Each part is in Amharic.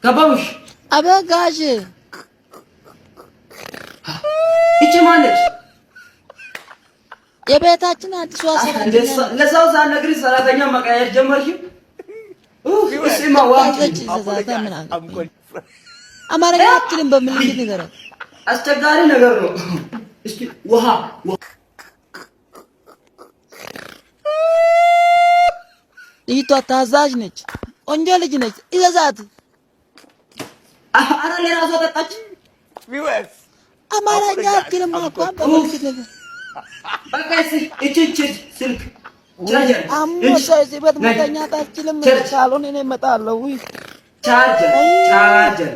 ገባሽ አበጋሽ እቺ ማነች? የቤታችን አዲስ ዋሰና ለሰው ሳትነግሪ ሰራተኛ መቀየር ጀመርሽ? እሺማ ዋንቺ አማርኛ አትልም በምልክት ንገረኝ። አስቸጋሪ ነገር ነው። እስኪ ውሃ ልጅቷ ታዛዥ ነች፣ ቆንጆ ልጅ ነች። ይዘዛት አረ ለራሷ ጠጣች። አማርኛ አትልም እኮ በምልክት ንገረኝ። በቃ እቺ ስልክ ቻርጀር አሞሳ ሲበት መተኛት አትችልም። ሳሎን እኔ እመጣለሁ። ቻርጀር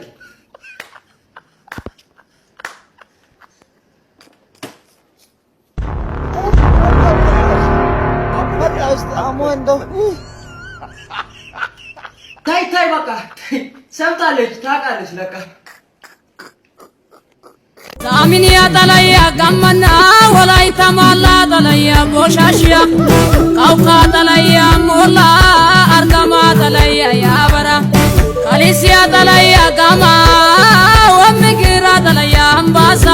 ታይ በቃ ሰምታለች፣ ታውቃለች ለካ ሳሚኒያ ጠላያ ጋመና ወላይታ ማላ ጠላያ ቦሻሽያ ካውካ ጠላያ ሞላ አርጋማ ጠላያ ያበራ ካሊሲያ ጠላያ ጋማ ወምግራ ጠላያ አምባሳ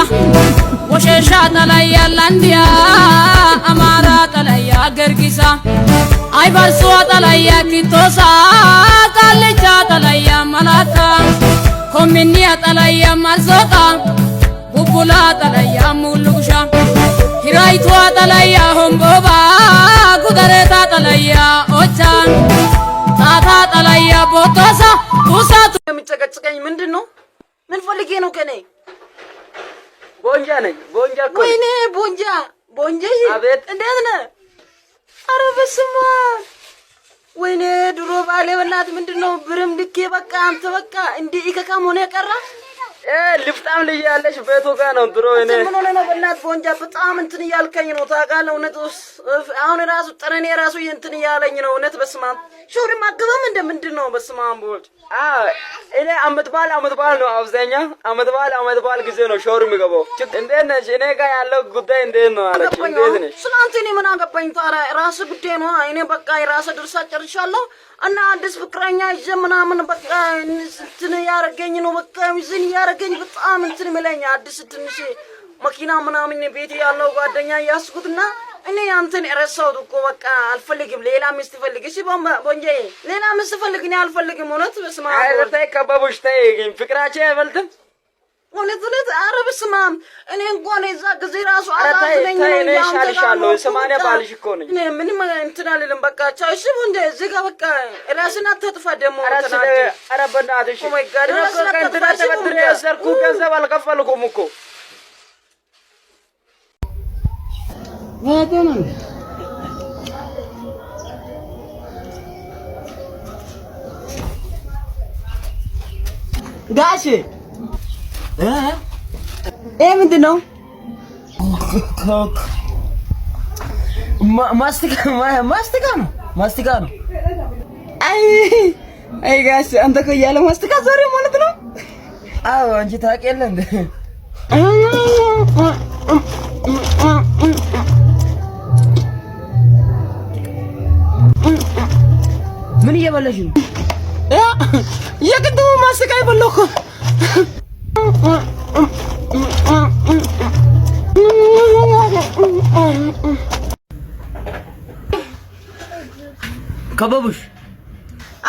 ወሸሻ ጠላያ ላንዲያ አማራ ጠላያ ገርጊሳ አይባርሷ ጠላያ ኪቶሳ ቃልቻ ጠላያ መላታ ኮሚኒያ ጠላያ ማልሶጣ ቡቡላ ጠላያ ሙሉሻ ሂራይቷ ጠላያ ሆምቦባ ጉደሬታ ጠላያ ኦቻ ታታ ጠላያ ቦቶሳ ቱሳቱ የሚጨቀጭቀኝ ምንድነው? ምን ፈልጌ ነው ከኔ? ቦንጃ ነኝ። ቦንጃ እኮ ወይኔ ቦንጃ አቤት፣ እንዴት ነህ? ኧረ በስመ አብ ወይኔ ድሮ ባሌ በእናት ምንድነው ብርም ልኬ በቃ አንተ በቃ እንዴ ኢከካም ሆነ ቀራ ልፍጣም ልጅ ያለሽ ቤቱ ጋር ነው ድሮ እኔ ምን ሆነ ነው በእናት ቦንጃ በጣም እንትን እያልከኝ ነው ታውቃለህ። እውነት አሁን ራሱ ጠረኔ ራሱ እንትን እያለኝ ነው እውነት። በስመ አብ ሾሪ ማገበም እንደምንድነው? በስመ አብ ቦል እኔ አመት በዓል ነው አብዛኛው አመት በዓል ጊዜ ነው ሾሪ የሚገባው። እንዴት ነሽ? እኔ ጋር ያለው ጉዳይ እንዴት ነው አለች። እንዴት ነሽ? ስላንተ እኔ ምን አገባኝ? ታዲያ ራስ ጉዳይ ነው። እኔ በቃ የራስ ድርሻ ጨርሻለሁ እና አዲስ ፍቅረኛ ይዤ ምናምን በቃ እንትን ያረገኝ ነው በቃ ይዝን ያረገኝ በጣም እንትን የሚለኝ አዲስ ትንሽ መኪና ምናምን ቤት ያለው ጓደኛ ያስኩትና እኔ አንተን ረሳሁት እኮ በቃ አልፈልግም። ሌላ ሚስት ፈልግ እሺ ቦንጄ፣ ሌላ ሚስት ፈልግ። እኔ አልፈልግም እውነት። በስመ አብ አይ ተይ ከበቡሽ ተይ፣ ፍቅራችን አይበልጥም እውነት። ኧረ በስመ አብ እኔ እንኳን የዛ ጊዜ ራሱ አላዝነኝ ነው ያንተሻለሁ። 80 ባልሽ እኮ ነኝ እኔ ምንም እንትን አልልም። በቃ ቻው እሺ ቦንጄ፣ እዚህ ጋር በቃ ራስን አትጥፋ ደግሞ ተናደ። ኧረ በእናትሽ ኦ ማይ ጋድ ከእንትና ተበድሬ ያሰርኩ ገንዘብ አልከፈልኩም እኮ ዋጋና ጋሼ ምንድነው? ማስቲካ ነው። አይ ጋሼ አንተ እኮ እያለ ማስቲካ ዛሬ ማለት ነው? አዎ አንቺ ታውቂ የለ እንደ ምን እየበላሽ ነው? የቅድሙ ማስቲካ የበላሁ እኮ ከበቡሽ።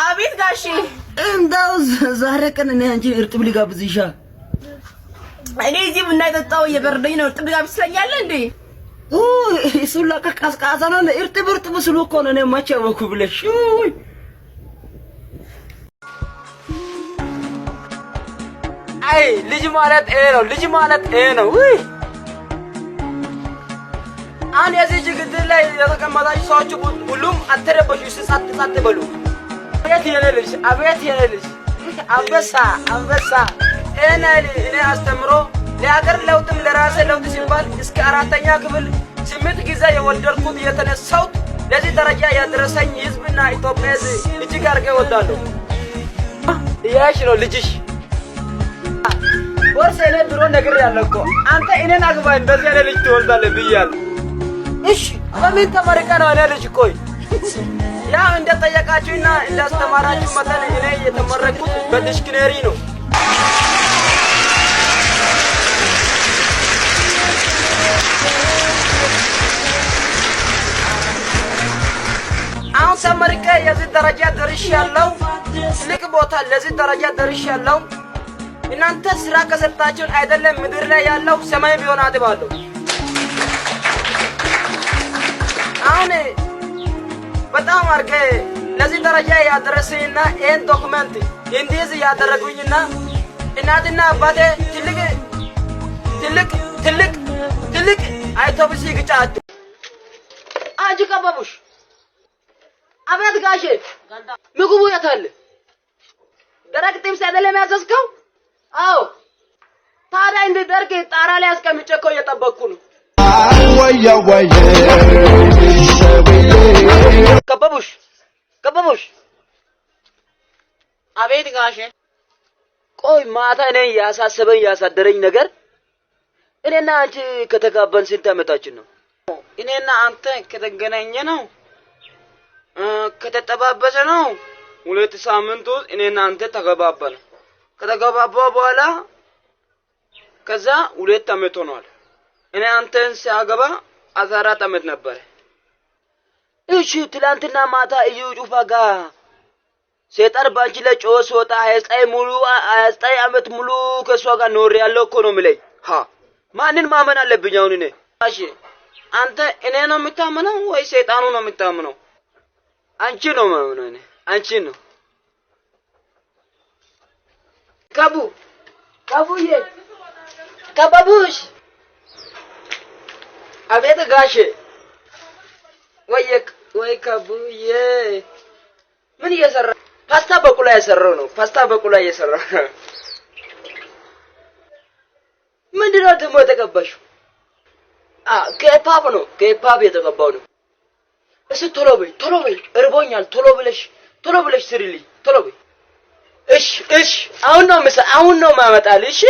አቤት ጋሼ። እንደው ዛሬ ቀን እኔ አንቺን እርጥብ ልጋብዝሻ። እኔ እዚህ ቡና የጠጣው እየበረደኝ ነው። እርጥብ ጋብዝ ትለኛለህ እንዴ? እሱን ለካ ቀዝቃዛ ነው። እርጥብ ስሉ እኮ ነው እኔ መቼ አወኩ ብለሽ። አይ ልጅ ማለት ይሄ ነው። ውይ አሁን የዚህ ችግር ላይ የተቀመጣችሁ ሰዎች ሁሉም አትረበሹ፣ ጸጥ በሉ። አቤት የኔ ልጅ አንበሳ እኔ አስተምሮ ለሀገር ለውጥም ለራሴ ለውጥ ሲባል እስከ 4ኛ ክፍል 8 ጊዜ የወደድኩት የተነሳሁት ለዚህ ደረጃ ያደረሰኝ ህዝብና ኢትዮጵያ እጅግ አድርጌ እወዳለሁ። ያሽ ነው ልጅሽ ወርሴ እኔ ድሮ ነግሬያለሁ እኮ አንተ እኔን አግባ እንደዚህ አይነት ልጅ ትወልዳለህ ብያለሁ። እሺ በምን ተመርቀህ ነው እኔ ልጅ? ቆይ እንደጠየቃችሁና እንዳስተማራችሁ መጠን እኔ የተመረኩት በዲክሽነሪ ነው። አሁን ተመርቄ የዚህ ደረጃ ደርሻለሁ። ትልቅ ቦታ ለዚህ ደረጃ ደርሻለሁ። እናንተ ስራ ከሰጣችሁን አይደለም ምድር ላይ ያለው ሰማይ ቢሆን አጥባለሁ። አሁን በጣም አርገ ለዚህ ደረጃ ያደረሰኝና ይህን ዶክመንት እንዲይዝ ያደረጉኝና እናትና አባቴ ትልቅ አውቶቡስ ይግጫት። አንቺ ቀበቡሽ። አቤት ጋሼ፣ ምግቡ የት አለ? ደረቅ ጥብስ አይደለም ያዘዝከው? አዎ። ታዲያ እንዲደርቅ ጣራ ላይ አስቀምጬ እኮ እየጠበቅኩ ነው። ከበቡሽ። አቤት ጋሼ። ቆይ ማታ እኔ ያሳሰበኝ ያሳደረኝ ነገር እኔና አንቺ ከተጋባን ስንት ዓመታችን ነው? እኔና አንተ ከተገናኘ ነው ከተጠባበሰ ነው 2 ሳምንት ውስጥ እኔና አንተ ተገባባን። ከተገባባ በኋላ ከዛ 2 ዓመት ሆኗል። እኔ አንተን ሲያገባ 14 ዓመት ነበር። እሺ ትላንትና ማታ እዩ ጩፋ ጋር ሰይጣን ባንቺ ላይ ጮስ ወጣ 29 ዓመት ሙሉ ከሷ ጋር ኖር ያለው እኮ ነው የሚለኝ። ማንን ማመን አለብኝ አሁን እኔ? እሺ አንተ እኔ ነው የምታምነው ወይ ሰይጣኑ ነው የምታምነው? አንቺ ነው ማምነው እኔ አንቺ ነው። ከቡዬ ከበቡሽ። አቤት ጋሼ። ወይ ከቡዬ ምን እየሰራ? ፓስታ በቁላ እየሰራው ነው። ፓስታ በቁላ እየሰራው ነው። ምንድነው ደግሞ የተቀባሽው? ኬፓፕ ነው። ኬፓፕ የተቀባው ነው። እሺ ቶሎ በይ እርቦኛል። ቶሎ ብለሽ ስሪልኝ። ቶሎ በይ። እሺ አሁን ነው ማመጣልሽ። እሺ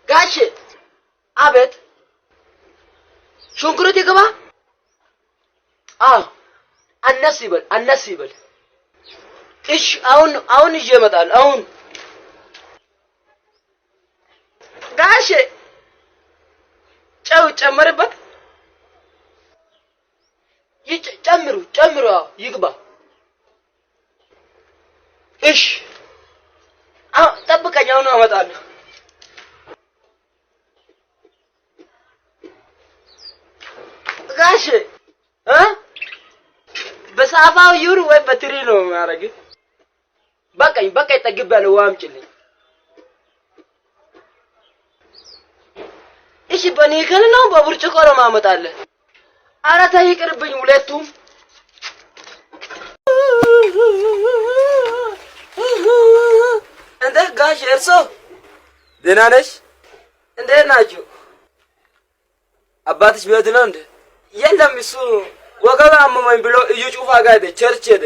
ጋሼ። አቤት። ሽንኩርት ይገባ? አነስ ይበል። እሺ አሁን ይዤ እመጣለሁ። አሁን ጋሼ ጨው ጨምርበት። ጨምሩ። ይግባ። እሺ ጠብቀኝ፣ አሁን አመጣለሁ። ጋሼ በሳፋው ይሁን ወይ በትሪ ነው ማረግ? በቃኝ ጠግቤያለሁ። ውሃ አምጪልኝ። እሺ በኒከል ነው በብርጭቆ ነው ማመጣለህ? ኧረ ተይ ይቅርብኝ ሁለቱም። እንደ ጋሽ እርሶ ደህና ነሽ? እንዴት ናችሁ? አባትሽ ቤት ነው እንዴ? የለም እሱ ወገብ አመመኝ ብሎ እዩ ጩፋ ጋር ሄደ፣ ቸርች ሄደ።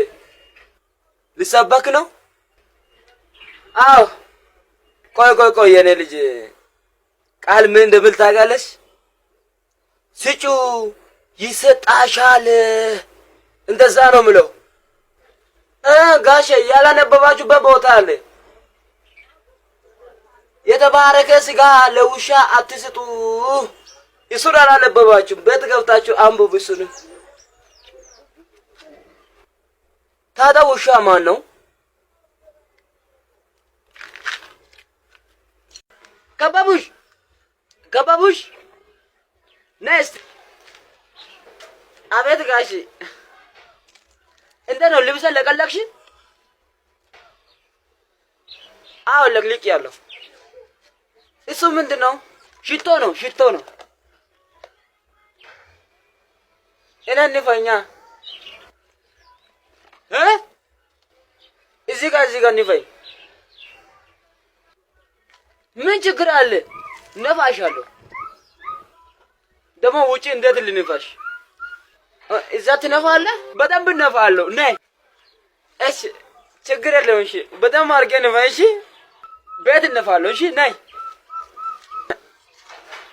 ሊሰበክ ነው? አዎ። ቆይ የኔ ልጅ ቃል ምን እንደምል ታውቃለሽ? ስጩ ይሰጣሻል፣ እንደዛ ነው ምለው። ጋሼ ያላነበባችሁበት ቦታ አለ። የተባረከ ስጋ ለውሻ አትስጡ። እሱን አላነበባችሁም? ቤት ገብታችሁ አንብቡ እሱን። ታዲያ ውሻ ማን ነው? ከበቡሽ ነስት። አቤት ጋሼ። እንዴት ነው ልብሰ ለቀለቅሽ? አዎ ለቅልቅ ያለው እሱ ምንድነው? ሽቶ ነው። ንፈኛ እዚህ ጋር ንፈኝ። ምን ችግር አለ? ነፋሻለሁ። ደግሞ ውጪ እንዴት ልንፋሽ? እዛ ትነፋለህ? በደንብ ነፋለሁ። ነይ። እሺ ችግር የለውም። እሺ በደንብ አድርጌ ንፋ። እሺ ቤት እነፋለሁ። እሺ ነይ።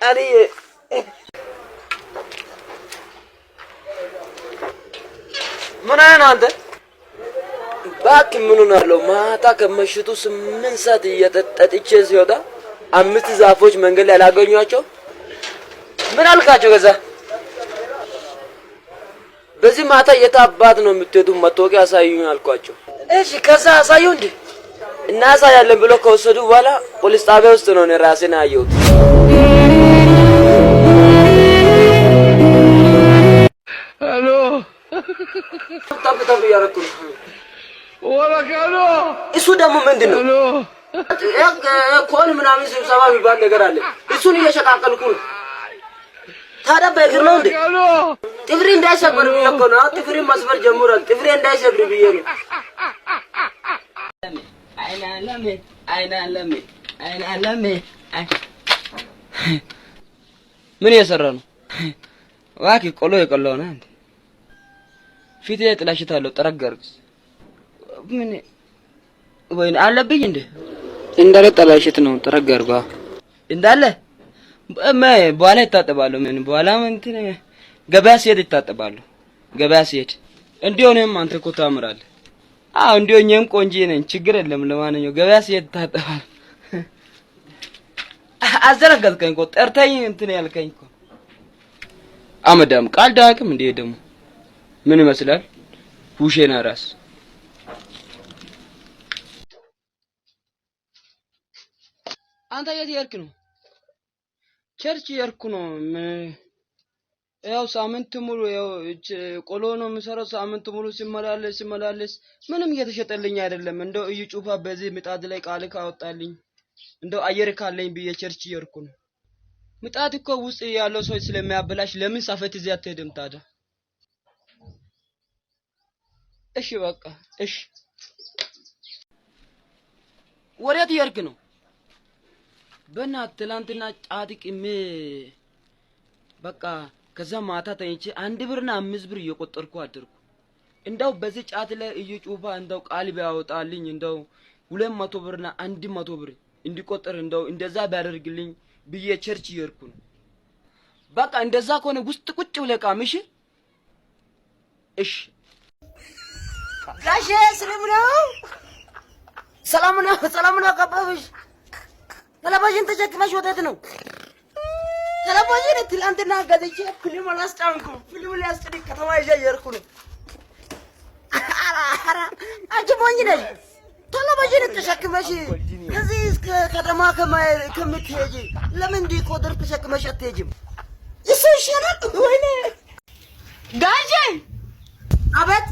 አልዬ ምን አይነት አንተ ባክ ምን ሆናለሁ? ማታ ከመሽቱ 8 ሰዓት እየጠጥቼ ሲወጣ 5 ዛፎች መንገድ ላይ አላገኟቸው። ምን አልካቸው? ከዛ በዚህ ማታ የታባት ነው የምትሄዱ? መታወቂያ አሳዩኝ አልኳቸው። እሺ ከዛ አሳዩ እንዴ እናሳያለን ብሎ ከወሰዱ በኋላ ፖሊስ ጣቢያ ውስጥ ነው እኔ ራሴን አየሁት። ሄሎ ታብታብ ያረኩ ወራካሎ እሱ ደግሞ ምንድነው? ኮን ምናምን ስብሰባ የሚባል ነገር አለ። እሱን እየሸቃቀልኩ ነው። ታዲያ በእግር ነው እንዴ? ጥፍሬ እንዳይሰብር ብዬ እኮ ነው። ጥፍሬ መስበር ጀምሯል። ጥፍሬ እንዳይሰብር ብዬ ነው። አይናለሜ ምን እየሰራ ነው? እባክህ ቆሎ የቆላው ነው እንዴ? ፊት ላይ ጥላሽት አለው። ጠረጋርክስ ምን ወይን አለብኝ እንዴ? እንዳለ ጥላሽት ነው። ጠረጋርጋ እንዳለ በኋላ ይታጠባለሁ። ምን በኋላ እንትን ገበያ ሲሄድ ይታጠባለሁ። ገበያ ሲሄድ እንዲሆንም አንተ እኮ ታምራለህ። አዎ እንዲሆኝም ቆንጆ ነኝ። ችግር የለም። ለማንኛውም ገበያ ሲሄድ ይታጠባለሁ። አዘረጋልከኝ እኮ ጠርተኝ እንትን ያልከኝ እኮ አመዳም ቃል ዳግም እንዴ ደግሞ ምን ይመስላል? ውሼና ራስ አንተ የት የርክ ነው? ቸርች የርኩ ነው። ያው ሳምንት ሙሉ ያው ቆሎ ነው የምሰራው። ሳምንት ሙሉ ሲመላለስ ምንም እየተሸጠልኝ አይደለም። እንደው እዩ ጩፋ በዚህ ምጣድ ላይ ቃል ካወጣልኝ እንደው አየር ካለኝ ብዬ ቸርች የርኩ ነው። ምጣድ እኮ ውስጥ ያለው ሰው ስለሚያበላሽ ለምን ሳፈት እዚህ አትሄድም ታዲያ? እሺ በቃ እሺ። ወዴት የርክ ነው? በእናትህ ትላንትና ጫት ቅሜ በቃ ከዛ ማታ ተኝቼ 1 ብርና 5 ብር እየቆጠርኩ አደርኩ። እንደው በዚህ ጫት ላይ እዩ ጩፋ እንደው ቃል ቢያወጣልኝ እንደው 200 ብርና 100 ብር እንዲቆጠር እንደው እንደዛ ቢያደርግልኝ ብዬ ቸርች እየሄድኩ ነው። በቃ እንደዛ ከሆነ ውስጥ ቁጭ ብለህ ቃምሽ። እሺ ጋሼ ሰላም ነው ከበብሽ ተለባሽን ተሸክመሽ ወዴት ነው? ተለባሽን ትላንትና ገዝቼ ፊልም አላስጫንኩም። ፊልም ሊያስጭን ከተማ ይዤ እየሄድኩ ነው። ኧረ አንቺ ሞኝ ነሽ። ተለባሽን ተሸክመሽ እዚህ እስከ ከተማ ከምትሄጂ ለምን እንዲህ ቆጥር ተሸክመሽ አትሄጂም? እሱ ይሻላል። ወይኔ ጋሼ አቤት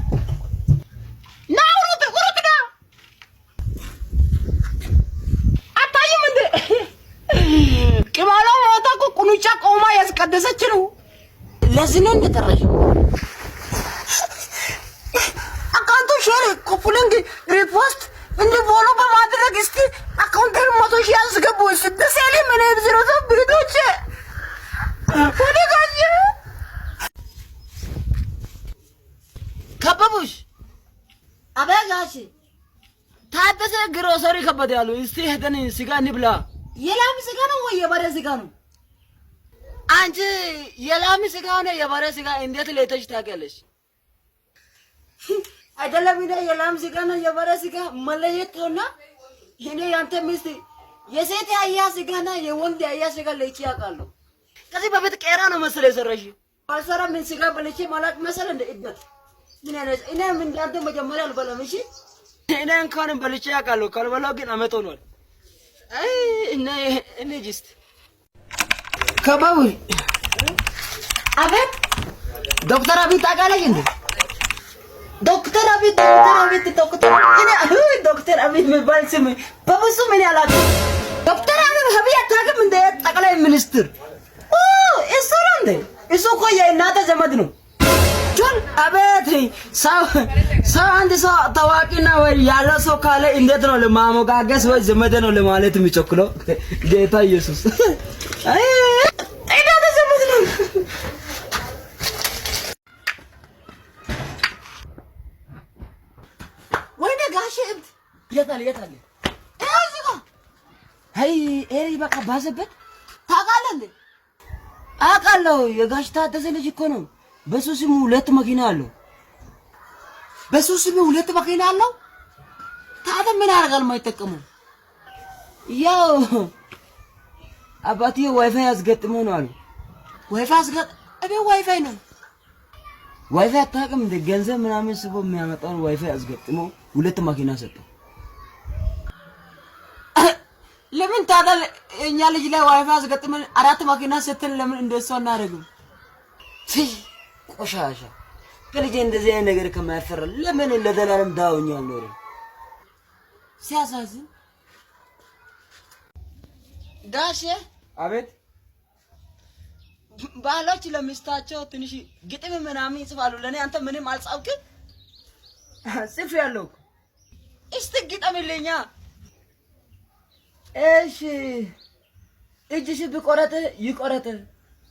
ቅማላ ሞታ እኮ ቁንጫ ቆማ ያስቀደሰች ነው። ለዚህ ነው እንደጠራሽ። አካውንቱ ሼር ኮፕሊንግ ሪፖስት እንደ ፎሎ በማድረግ እስቲ አካውንቱን 100 ሺህ ያስገቡ። ስድስት ምን ዝሮ ዘብቶች ወደ ጋጂ ከበቡሽ አበጋሽ ታደሰ ግሮሰሪ ከበደ ያለው እስቲ ሄደን ስጋ እንብላ። የላም ስጋ ነው ወይ የበሬ ስጋ ነው? አንቺ የላም ስጋ ነው የበሬ ስጋ እንዴት ለይተሽ ታውቂያለሽ? አይደለም እንደ የላም ስጋ ነው የበሬ ስጋ መለየት ነውና እኔ ያንተ ሚስት የሴት አህያ ስጋና የወንድ አህያ ስጋ ለይቼ አውቃለሁ። ከዚህ በፊት ቄራ ነው መሰለኝ የሰራሽ። አልሰራ ምን ስጋ በልቼ ማላቅ መሰለ እንደ እበት ምን አይነት እኔ ምን እንዳንተ መጀመሪያ አልበላም። እሺ እኔ እንኳን በልቼ አውቃለሁ። ካልበላው ግን አመት ሆኗል። አይ እኔ ጅስት ከበው አቤት ዶክተር አብይ ታውቃለሽ እንዴ? ዶክተር አብይ እኔ ዶክተር አብይ የሚባል ስም በብዙ ምን ያላችሁ ዶክተር አብይ አታውቅም እንደ ጠቅላይ ሚኒስትር እሱ ነው እንዴ? እሱ እኮ የእናተ ዘመድ ነው። ጆን አቤት ሰው አንድ ሰው ታዋቂና ወይ ያለው ሰው ካለ እንዴት ነው ለማሞጋገስ ወይ ዘመድ ነው ለማለት የሚቸኩለው? ጌታ ኢየሱስ አይ እናተ ዘመድ ነው። ወይኔ ጋሼ የት አለ እዚህ ጋር አይ ኤሪ በቃ ባዘበት ታውቃለህ እንዴ? አውቃለሁ። የጋሽ ታደሰ ልጅ እኮ ነው። በሱ ስሙ 2 መኪና አለው። በሱ ስሙ 2 መኪና አለው። ታዲያ ምን ያደርጋል የማይጠቀመው? ያው አባቴ ዋይፋይ አስገጥመው ነው አሉ። ዋይፋይ ዋይፋይ ነው። ዋይፋይ አታውቅም እንደ ገንዘብ ምናምን ስቦ የሚያመጣውን ዋይፋይ አስገጥመው 2 መኪና ሰጠው። ለምን ታዲያ እኛ ልጅ ላይ ዋይፋይ አስገጥመን 4 መኪና ሰጥተን ለምን እንደሱ አናደርግም? ቆሻሻ ከልጄ እንደዚህ አይነት ነገር ከማያፈራ ለምን ለዘላለም ዳውኛ አልኖርም? ሲያሳዝን። ጋሼ አቤት። ባሎች ለሚስታቸው ትንሽ ግጥም ምናምን ይጽፋሉ። ለኔ አንተ ምንም አልጻፍክም? ጽፌያለሁ። እስቲ ግጠምልኛ። እሺ እጅሽ ቢቆረጥ ይቆረጥ፣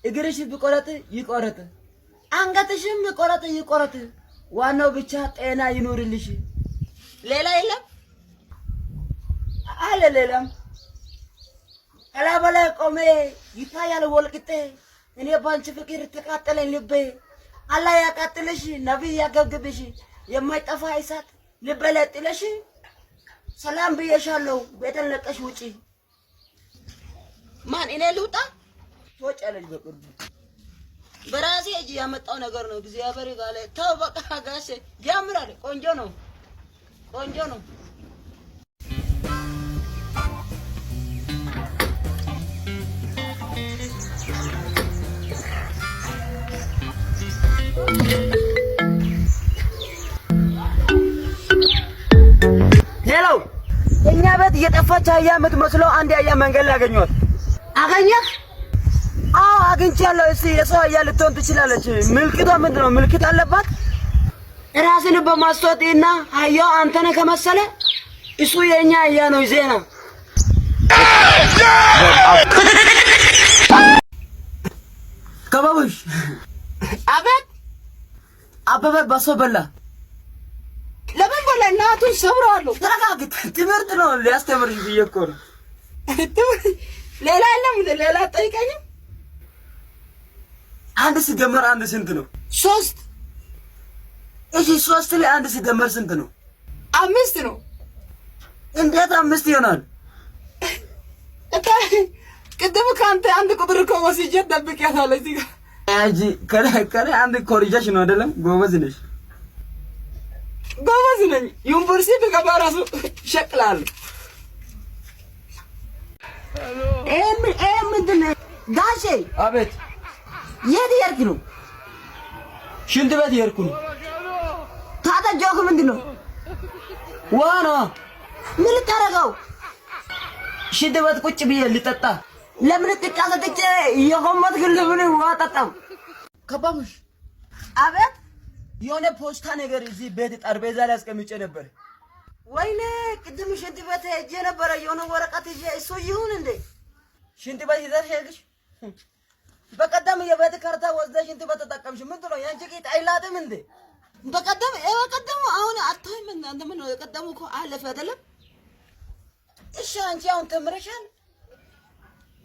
እግርሽ ቢቆረጥ ይቆረጥ፣ አንገትሽም ቢቆረጥ ይቆረጥ፣ ዋናው ብቻ ጤና ይኑርልሽ። ሌላ የለም አለ። ሌላም አላበላ ቆሜ ይታያል ወልቅጤ፣ እኔ ባንቺ ፍቅር ተቃጠለኝ ልቤ። አላህ ያቃጥልሽ ነብይ ያገብግብሽ፣ የማይጠፋ እሳት ልቤ ላይ ጥለሽ። ሰላም ብዬሻለሁ ቤተል ለቀሽ ውጪ። ማን እኔ ልውጣ? ትወጫለሽ በቅርቡ። በራሴ እጅ ያመጣው ነገር ነው። እግዚአብሔር ጋር ተው በቃ ጋሼ። ያምራል። ቆንጆ ነው፣ ቆንጆ ነው። ሄሎ፣ እኛ ቤት እየጠፋች አህያ የምትመስለው አንድ አህያ መንገድ ላይ አገኘኋት። አገኘህ? አዎ አግኝቻለሁ። እስኪ የሰው አህያ ልትሆን ትችላለች። ምልክቷ ምንድን ነው? ምልክት አለባት። ራስን በማስታወቂያና አህያው አንተን ከመሰለ እሱ የኛ አህያ ነው። ዜና ከበቡሽ። አቤት። አበበ ባሶ በላ። ለምን በላ? እናቱን ሰብረዋለሁ። ተረጋግ። ትምህርት ነው ሊያስተምርሽ ብዬሽ እኮ ነው። ሌላ የለም። ሌላ ጠይቀኝም። አንድ ሲደመር አንድ ስንት ነው? 3። እሺ 3 ላይ አንድ ሲደመር ስንት ነው? 5 ነው። እንዴት 5 ይሆናል? ቅድም ከአንተ አንድ ቁጥር እኮ ወስጄ ደብቄያታለሁ እዚህ ጋር። አጂ ከላይ አንድ ኮሪጃሽ ነው አይደለም? ጎበዝ ነሽ። ጎበዝ ነኝ። ዩኒቨርሲቲ ብገባ እራሱ እሸቅላለሁ። ምንድን ነው ጋሼ? አቤት። የት እየሄድክ ነው? ሽንት ቤት እየሄድኩ ነው። ታዲያ ጆክ ምንድን ነው? ዋና። ምን ልታደርገው? ሽንት ቤት ቁጭ ብዬ ልጠጣ። ለምን ጥቃ ሰጥቼ የቆመጥክ ለምን ውሃ ጠጣም? ከበቡሽ። አቤት። የሆነ ፖስታ ነገር እዚህ ቤት ጠረጴዛ ላይ አስቀምጬ ነበር። ወይኔ ቅድም ሽንት ቤት ሄጄ ነበረ። የሆነ ወረቀት ይዤ እሱ ይሁን እንዴ? ሽንት ቤት ይዘሽ ሄድሽ? በቀደም የቤት ካርታ ወስደሽ ሽንት ቤት ተጠቀምሽ። ምንድን ነው ያንቺ ቂጥ አይላጥም እንዴ? በቀደም አሁን አታይም እንዴ? አንተ ምን ነው የቀደሙ እኮ አለፈ አይደለም? እሺ አንቺ አሁን ተምረሻል።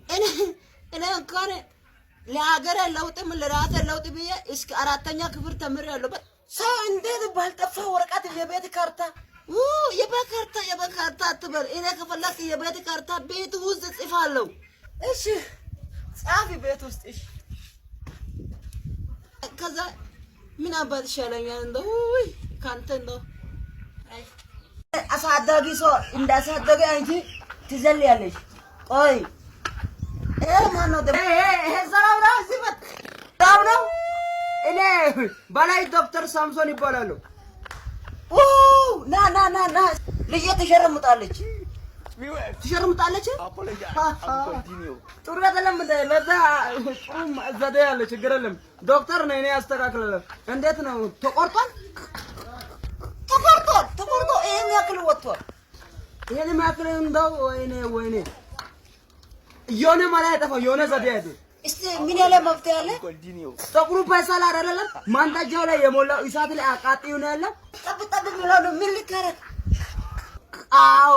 እኔ እንኳን ለሀገር ለውጥም ለራሴ ለውጥ ብዬ እስከ 4ኛ ክፍል ተምሬያለሁ። ሰው እንዴት ባልጠፋ ወረቀት የቤት ካርታ የቤት ካርታ አትበል። እኔ ከፈለክ የቤት ካርታ ቤት ውስጥ ጽፋለሁ። እሺ ጻፊ ቤት ውስጥ። እሺ ከዛ ምን አባት ይሻለኛል እንደው ካንተ እንደው አሳዳጊ ሰው እንዳሳደገ አንቺ ትዘልያለሽ። ቆይ ማነው ነው? እኔ በላይ ዶክተር ሳምሶን ይባላሉ። ና ልጄ ትሸርሙጣለች። ጥሩ አይደለም። ለዛ ዘዴ ያለ ችግር የለም። ዶክተር ነኝ እኔ ያስተካክላለሁ። እንዴት ነው? ተቆርጦ ይሄን ያክል ወጥቷል። ይሄን ያክል እንደው ወይኔ የሆነ ማለት አይጠፋው የሆነ ዘዴ አይደል? እስቲ ምን ያለ መፍትሄ አለ? ጥቁሩ ፈሳል አይደለም ማንዳጃው ላይ የሞላው እሳት ላይ አቃጥዩ ነው ያለው። ጠብ ብለው ምን ልከረክ? አዎ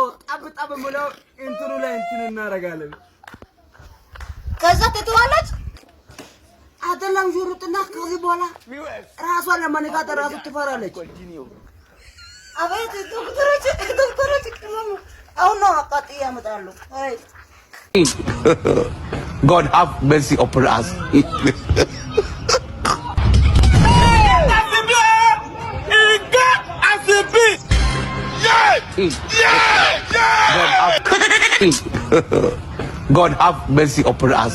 ጠብ ብለው እንትኑ ላይ እንትን እናደርጋለን። ከዛ ትተዋለች። አይደለም ሹሩጥና ከዚህ በኋላ ራሷን ለማነጋገር ራሱ ትፈራለች። አቤት ዶክተሮች አሁን ነው አቃጥዬ ያመጣሉ። አይ God have mercy upon us. God have mercy upon us.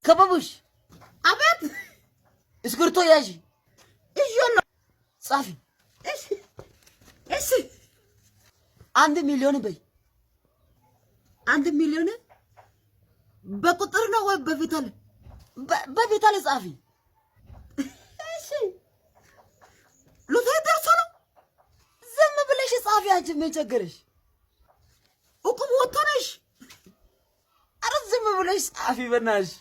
ከበቡሽ አቤት እስክርቶ ያዢ እጆና ጻፊ እሺ 1 ሚሊዮን በይ 1 ሚሊዮን በቁጥር ነው ወይ በፊታል በፊታል ጻፊ እሺ ሉታይ ደርሶ ነው ዝም ብለሽ ጻፊ አንቺ ምን ቸገረሽ እቁም ወጣነሽ አረ ዝም ብለሽ ጻፊ በእናትሽ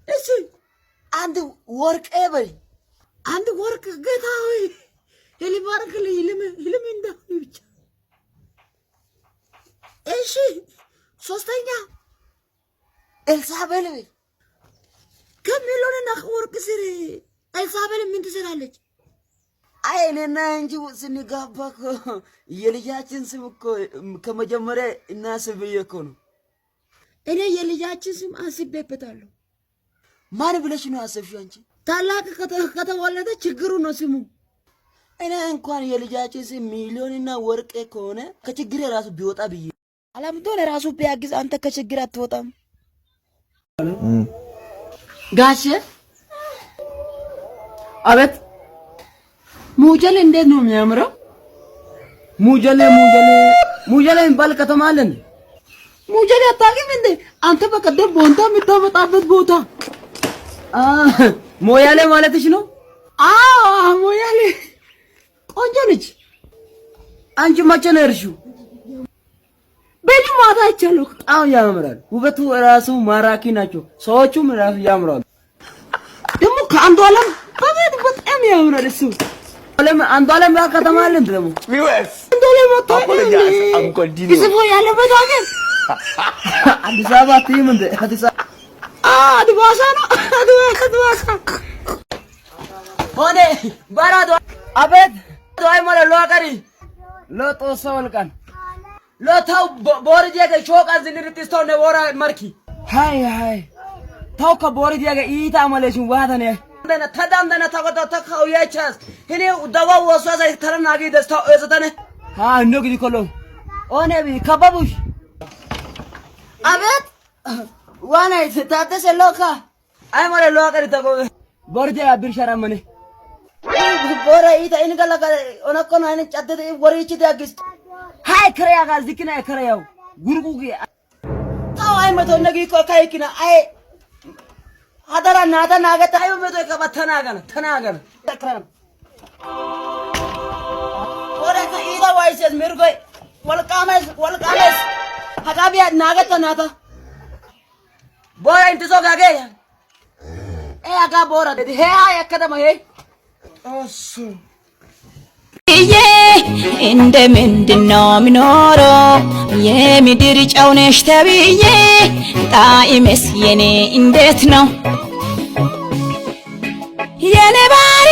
እሺ አንድ ወርቅ በይ አንድ ወርቅ ጌታ ሆይ ይልባርክልኝ ይልም እንዳሁን ብቻ እሺ ሶስተኛ ኤልሳቤል በይ ከሚሊዮንና ወርቅ ስር ኤልሳቤል ምን ትሰራለች? አይ እኔና እንጂ ስንጋባ እኮ የልጃችን ስም እኮ ከመጀመሪያ እናስብ እኮ ነው። እኔ የልጃችን ስም አስቤበታለሁ። ማን ብለሽ ነው አሰብሽው አንቺ? ታላቅ ከተወለደ ችግሩ ነው ስሙ። እኔ እንኳን የልጃችን ስም ሚሊዮንና ወርቅ ከሆነ ከችግር ራሱ ቢወጣ ብዬ አላምቶ ለራሱ ቢያግዝ አንተ ከችግር አትወጣም። ጋሼ አቤት ሙጀሌ እንዴት ነው የሚያምረው? ሙጀሌ የሚባል ከተማ አለ እንዴ? ሙጀሌ አታውቂም እንዴ? አንተ በቀደም ቦንታ የምታመጣበት ቦታ ሞያሌ ማለትሽ ነው? አዎ ሞያሌ ቆንጆ ነች። አንቺ መቼ ነው የሄድሽው? በጅማታ አይቻለሁ። በጣም ያምራል። ውበቱ ራሱ ማራኪ ናቸው። ሰዎቹም ራሱ ያምራሉ። ደግሞ ከአንዱ ዓለም በጣም ያምራል እሱ አንዱ ዓለም ከተማ አለ እንዴ? ደግሞ አንዱ ዓለም ይስፎ ያለበት ሀገር አዲስ አበባ ትይም እንዴ? አዲስ አድባሳ ነው አድባሳ ሆነ ባራዶ አቤት ዶይ ሞለ ሎቀሪ ሎጦሶ ወልቀን ሎታው ቦርዲያ ሾቃን ዝንርጥስተው ነው ወራ ማርኪ ሃይ ታው ከቦርዲያ ኢታ ማለሽን ዋታነ እንደነ ተዳንደነ ተቆጣ ተካው ያቻስ እኔ ደዋው ወሷዛ ተረናጊ ደስታው እዘተነ እንግዲ ኮሎ ኦኔቢ ከበቡሽ አቤት ዋና ታተሰ ሎካ አይ ሞለ ሎቀሪ ተቆ ቦርዲያ ቢርሻራመነ ቦራ ኢታ ኢንገላጋ ኦነኮና አይነ ጫደደ ወሪቺ ዳግስ ሃይ ክሪያ ጋር ዝክና ክሪያው ጉርጉጊ ታው አይ መቶ ነጊ ኮካይኪና አይ አደራ ናታ ናገታ አይ መቶ ከበተናገነ ተናገነ ተክራም ወራ ከኢታ ዋይሰስ ምርጎይ ወልቃመስ ሀጋቢያ ናገታ ናታ ቦራ እንትሶ ጋገ አጋ ቦራ ሄ ሃይ አከደማ ሄ እሱ እንደ ምንድነው ምኖረው የምድር ጨው ነሽ ተብዬ ጣዕምስ የኔ እንዴት ነው የኔ ባሪ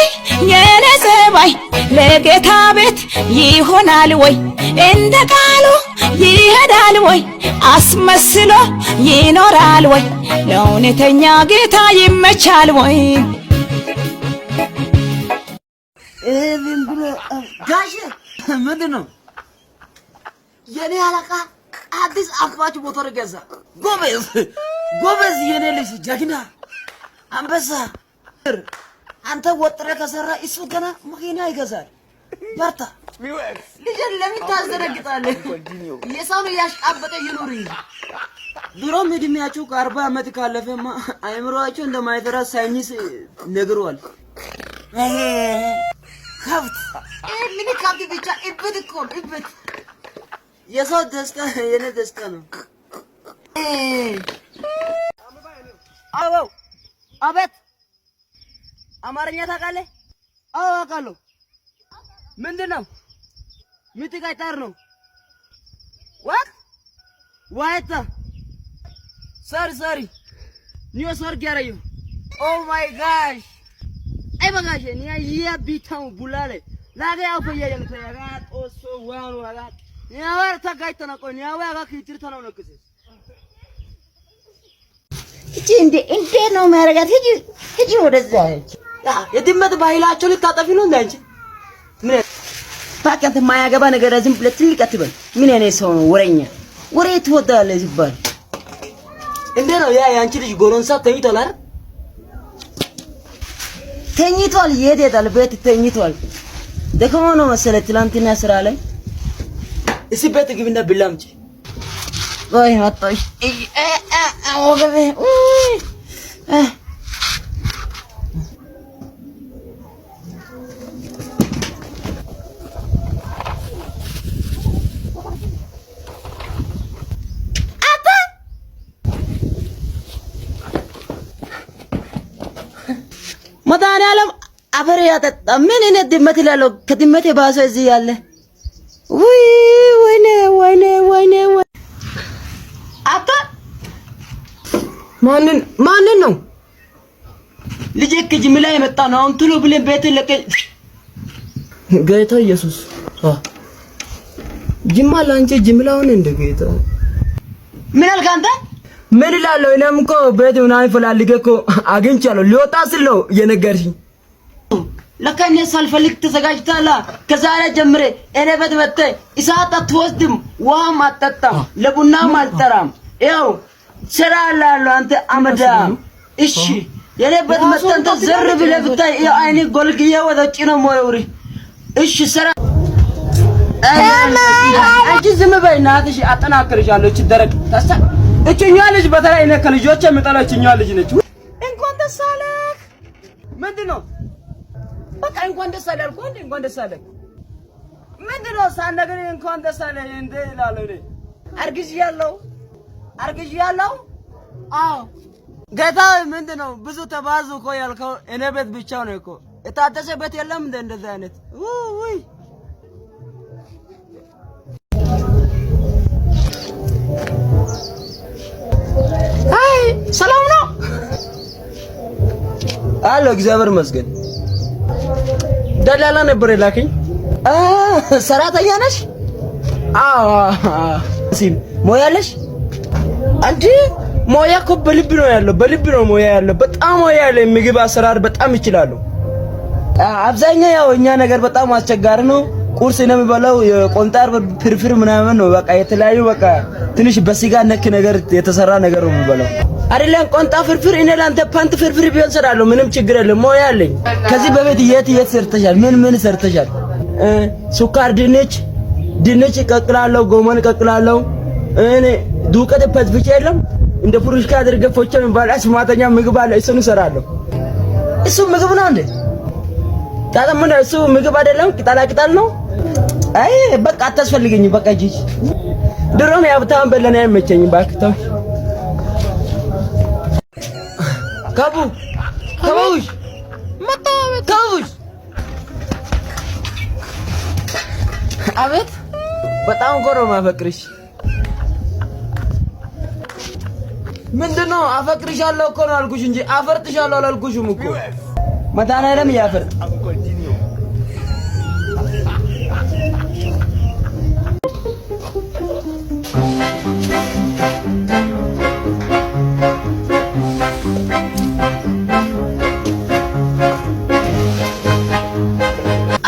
የኔ ሰባይ ለጌታ ቤት ይሆናል ወይ እንደ ቃሉ ይሄዳል ወይ አስመስሎ ይኖራል ወይ ለእውነተኛ ጌታ ይመቻል ወይ ኤቪን ብሎ ጋሽ ምንድን ነው የኔ አለቃ አዲስ አክባች ሞተር ገዛ። ጎበዝ የኔ ልጅ ጀግና አንበሳ። አንተ ወጥረ ከሰራ እሱ ገና መኪና ይገዛል። በርታ ልጅን ለምን ታዘረግጣለህ? የሰውን ያሽቃበጠ ይኑር። ድሮም እድሜያችሁ ከ40 ዓመት ካለፈማ አይምሮአችሁ እንደማይፈራ ሳይንስ ነግሯል። ከብት ምን ከብት ብቻ እብድ እኮ እብድ። የሰው ደስታ የኔ ደስታ ነው። አዎ አቤት አማርኛ ታውቃለህ? አውቃለሁ። ምንድነው? ምትጋይታር ነው what ዋይታ sorry ኒዮ ሶር ጋራዩ oh my gosh ay bagaje ni ya bitan bulale laga ya foye ya mutaya ga oso wanu aga ni awar ta gaitana ko ni awa ga kitirta ነው ነክስ እቺ እንዴ ነው ማረጋት ሂጂ ወደዛ የድመት ባይላቸው ልታጠፊ ነው እንዴ አንቺ ምን ታውቂያት የማያገባ ነገር ዝም ብለህ ትልቅ አትበል ምን እኔ ሰው ነው ወሬኛ ወሬ ትወዳለህ ይባል እንዴ ነው ያ ያንቺ ልጅ ጎረንሳ ተኝቷል አይደል ተኝቷል ይሄዳል ቤት ተኝቷል ደከሞ ነው መሰለህ ትላንትና ስራ ላይ እሺ ቤት ግብና ብላምጪ ወይ አጣሽ ወገቤ መድኃኒዓለም አፈር ያጠጣ ምን እኔ ድመት እላለሁ ከድመት የባሰ እዚህ ያለ ወይኔ አታ ማንን ነው ልጄ ከጅምላ የመጣ ነው አሁን ቶሎ ብለን ቤት ለቀ ጌታ ኢየሱስ ጅማ ላንቺ ጅምላውን እንደ ጌታ ምን አልክ አንተ ምን እላለሁ እኔም እኮ ቤት ምናምን ፈልጌ እኮ አግኝቻለሁ ሊወጣ ስለው የነገርሽኝ ለካ እኔ ሳልፈልግ ተዘጋጅታላ ከዛሬ ጀምሬ እኔ ቤት መጥተህ እሳት አትወስድም ውሃም አትጠጣም ለቡናም አልጠራም ያው ስራ አላለሁ አንተ አመዳም እሺ የኔ ቤት መጥተህ አንተ ዘር ብለህ ብታይ አይኔ ጎልግዬ ወደ ውጭ ነው የምወረውር እሺ ስራ አንቺ ዝም በይ እናትሽ አጠናክርሻለሁ እቺ ደረቅ ታሳ እቺኛ ልጅ በተለይ እኔ ከልጆቼ የምጠላችኛ ልጅ ነች እንኳን ደስ አለህ ምንድነው በቃ እንኳን ደስ አለህ አልኩህ እንኳን ደስ አለህ ምንድነው ሳነገር እንኳን ደስ አለህ እንደ ይላል እኔ አርግዣለሁ አዎ ጌታ ምንድነው ብዙ ተባዙ እኮ ያልከው እኔ ቤት ብቻ ነው እኮ የታደሰ ቤት የለም እንደዚህ አይነት ውይ አይ ሰላም ነው አሎ እግዚአብሔር ይመስገን ደላላ ነበር የላከኝ ሰራተኛ ነሽ አዎ ሲም ሞያለሽ አንቺ ሞያ እኮ በልብ ነው ያለው በልብ ነው ሞያ ያለው በጣም ሞያ ያለው ምግብ አሰራር በጣም ይችላሉ አብዛኛው ያው እኛ ነገር በጣም አስቸጋሪ ነው ቁርስ ነው የሚበላው የቆንጣር ፍርፍር ምናምን ነው በቃ የተለያዩ በቃ ትንሽ በስጋ ነክ ነገር የተሰራ ነገር ነው የሚበላው አይደለም ቆንጣ ፍርፍር እኔ ላንተ ፓንት ፍርፍር ቢሆን ሰራለሁ ምንም ችግር የለም ሞያ አለኝ ከዚህ በቤት የት ሰርተሻል ምን ሰርተሻል ሱካር ድንች ቀቅላለሁ ጎመን ቀቅላለሁ እኔ ዱቄት ፈትፍቼ የለም እንደ ፉሩሽካ አድርገህ ፎቼ የሚባላስ ማተኛ ምግብ አለ እሱን እሰራለሁ እሱ ምግብ ነው እንዴ ታዲያ ምን እሱ ምግብ አይደለም ቅጠላ ነው አይ በቃ አታስፈልገኝ በቃ ጂጂ ድሮም ያብታም በለና አይመቸኝ ባክታ ካቡሽ ካቡሽ አቤት በጣም ጎሮ ማፈቅርሽ ምንድነው አፈቅርሻለሁ እኮ ነው አልኩሽ እንጂ አፈርጥሻለሁ አላልኩሽም እኮ መድኃኒዓለም ያፈርጥ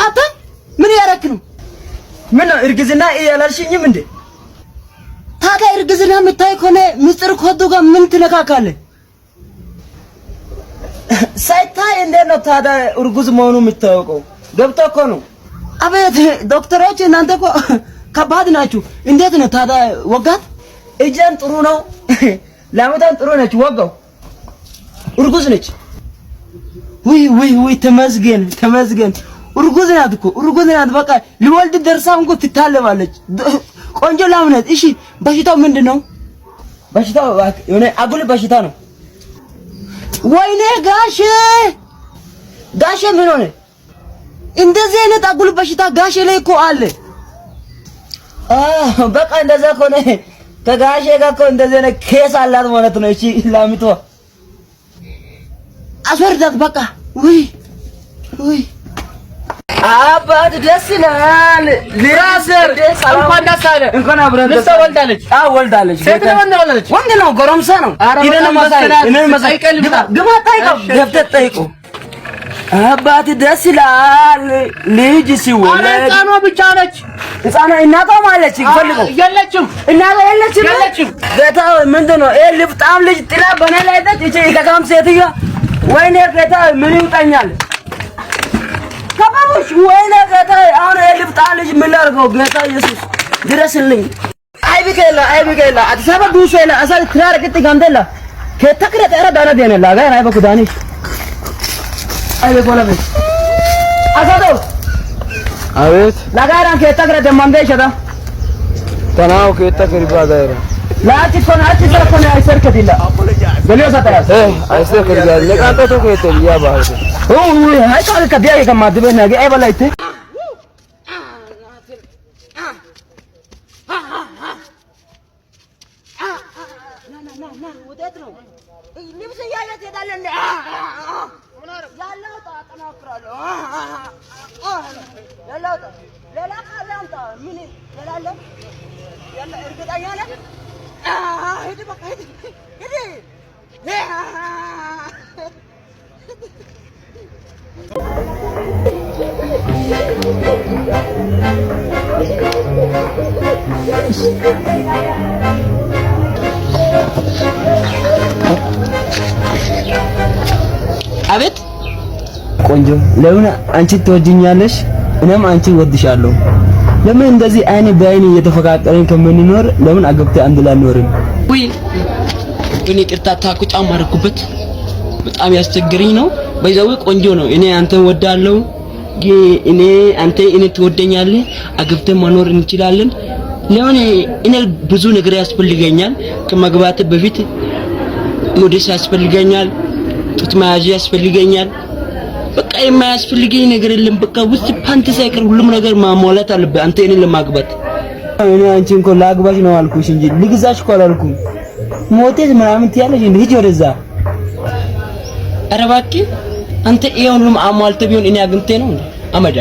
አታ ምን ያረክ ነው ምን እርግዝና ያላልሽኝም እንዴ ታዲያ እርግዝና የምታይ ከሆነ ምስጢር ኮዱ ጋር ምን ትነካካለህ ሳይታይ እንዴት ነው ታዲያ እርጉዝ መሆኑ የምታውቀው ገብቶ እኮ ነው አቤት ዶክተሮች እናንተ እኮ ከባድ ናችሁ እንዴት ነው ታዲያ ወጋት እጀን ጥሩ ነው ላመታን ጥሩ ነች ወጋው እርጉዝ ነች ውይ ተመስገን እርጉዝ ናት እኮ እርጉዝ ናት በቃ ሊወልድ ደርሳ እንኳ ትታለባለች ቆንጆ ላምነት እሺ በሽታው ምንድነው በሽታው የሆነ አጉል በሽታ ነው ወይኔ ጋሼ ምን ሆነ እንደዚህ አይነት አጉል በሽታ ጋሼ ላይ እኮ አለ። በቃ እንደዛ ከሆነ ከጋሼ ጋር እኮ እንደዚህ አይነት ኬስ አላት ማለት ነው። እቺ ላሚቷ አስወርዳት በቃ። ውይ አባት ደስ ይላል። ሊራሰር እንኳን ደስ አለ። እንኳን አብረን ደስ ወልዳለች። ወልዳለች። ወንድ ነው፣ ጎረምሳ ነው። ይደነ ማሳይ ግባ ጠይቀው፣ ገብተህ ጠይቀው። አባት ደስ ይላል። ልጅ ሲወለድ ህፃኗ ብቻ ነች። ህፃኗ እናቷም አለች። ፈልገው የለችም። እናቷ የለችም። ጌታ ምንድን ነው ይሄ ልፍጣም ልጅ ጥላ በኔ ላይ ደች እቺ ከካም ሴትዮ ወይኔ ጌታ ምን ይውጣኛል? ከባቡሽ ወይኔ ጌታ አሁን ይሄ ልፍጣም ልጅ ምን ላድርገው? ጌታ ኢየሱስ ድረስልኝ። አይቢከላ አዲስ አበባ ዱሼላ አሳል ትራር ቅጥ ጋምደላ ከተክረ ተራ ዳና ደነላ ጋር አይበኩ ዳኒሽ አይበ ኮላበ አሳዶ አቤት ለጋራን ከተክረ ደማምደ ይሸዳ ተናው ከተክሪ ባዳይራ ላቲ ኮናቲ ዘኮና አይሰርከዲላ ገሊዮ ሰታያስ አይሰርከዲላ ለቃንቶ ከየተ ያ ባህ አይታል ከቢያ ከማድበ ነገ አይበላይተ ና ወዴት ነው? ልብስ እያየት ሄዳለህ እንዴ? ያለው አጠናክራለሁ። ያለው ሌላ ካለ አምጣ። ምን ሌላ አለ? ያለ እርግጠኛ ነህ? ሂድ በቃ ሂድ። አቤት ቆንጆ፣ ለምን አንቺ ትወጂኛለሽ? እኔም አንቺ ወድሻለሁ። ለምን እንደዚህ አይን በአይን እየተፈቃቀረን ከምንኖር ለምን አገብተን አንድ ላይ አንኖርም? ወይ እኔ ቅርታ ታኩ ጫማ አደረኩበት በጣም ያስቸግረኝ ነው። በዛው ቆንጆ ነው። እኔ አንተን ወዳለሁ፣ አንተ እኔ ትወደኛለህ። አገብተን መኖር እንችላለን። ለምን እኔ ብዙ ነገር ያስፈልገኛል። ከመግባት በፊት ሞዴስ ያስፈልገኛል፣ ጡት መያዣ ያስፈልገኛል። በቃ የማያስፈልገኝ ነገር የለም። በቃ ውስጥ ፓንት ሳይቀር ሁሉም ነገር ማሟላት አለበት አንተ እኔን ለማግባት። እኔ አንቺን እኮ ላግባሽ ነው አልኩሽ እንጂ ልግዛሽ እኮ አላልኩም። ሞቴስ ምናምን ትያለሽ እንዴ? ሂጂ ወደዛ። ኧረ እባክህ አንተ ይሄ ሁሉም አሟልተህ ቢሆን እኔ አግኝቴ ነው እንዴ? አመዳ